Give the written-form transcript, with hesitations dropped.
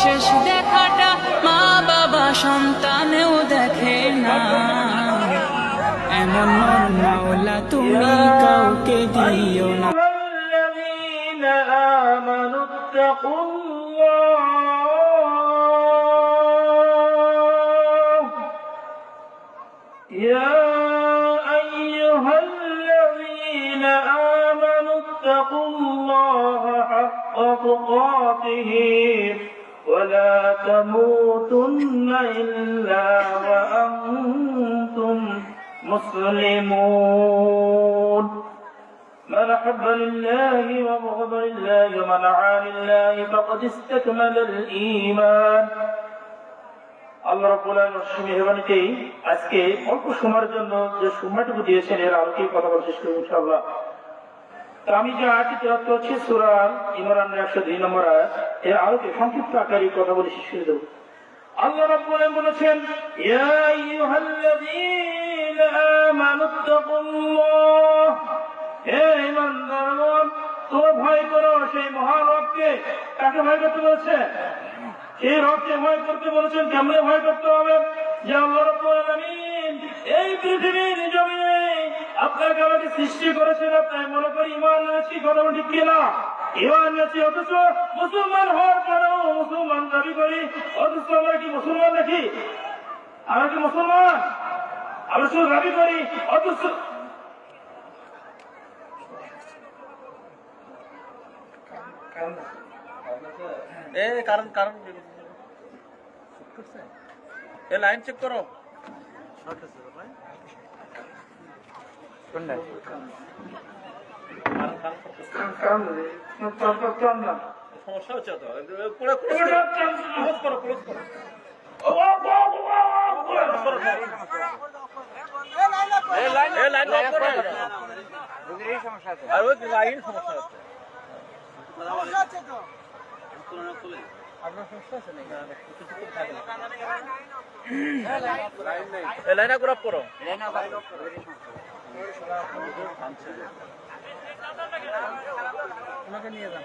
শেষ দেখাটা মা বাবা সন্তানেও দেখে না। এমন মন মাওলা তুমি কাউকে দিও না। يا أيها الذين آمنوا اتقوا الله حق تقاته ولا تموتن إلا وأنتم مسلمون. من أحب لله وبغض لله ومن عاد لله فقد استكمل الإيمان. আল্লাহ রাব্বুল আলামিন মেহেরবানিতে আজকে অল্প সময়ের জন্য যে সময়টুকু দিয়েছেন এর আলোকে কথা বলা শেষ করব ইনশাআল্লাহ। তো আমি যে আয়াতটি তেলাওয়াত করছি সূরা ইমরানের 102 নম্বর আয়াত, এর আলোকে সংক্ষিপ্ত আকারে কথা বলে শেষ করে দেব। আল্লাহ রাব্বুল আলামিন বলেছেন, ইয়া আইয়ুহাল্লাযীনা আমানুত্তাকুল্লাহ, হে ঈমানদারগণ তোমরা ভয় করো সেই মহান রবকে। কাকে ভয় করতে বলেছে? সেই রবকে ভয় করতে বলেছেন। কেমনে ভয় করতে হবে? যে আল্লাহ রাব্বুল আলামিন এই পৃথিবীর জমিনে আপনাকে আমাকে সৃষ্টি করেছেন, আপনি মনে করি ঈমান এনেছি, কথা ঠিক কিনা? ঈমান এনেছি অথচ মুসলমান হওয়ার পরেও মুসলমান দাবি করি, অথচ আমরা কি মুসলমান নাকি? আমরা কি মুসলমান? আমরা শুধু দাবি করি অথচ কারণ এ লাইন চেক করো। সমস্যা হচ্ছে তো, ক্লোজ করো, ক্লোজ করো। আর ওই লাইন সমস্যা হচ্ছে। লাইনা গ্রাফ করো। ওনাকে নিয়ে যান।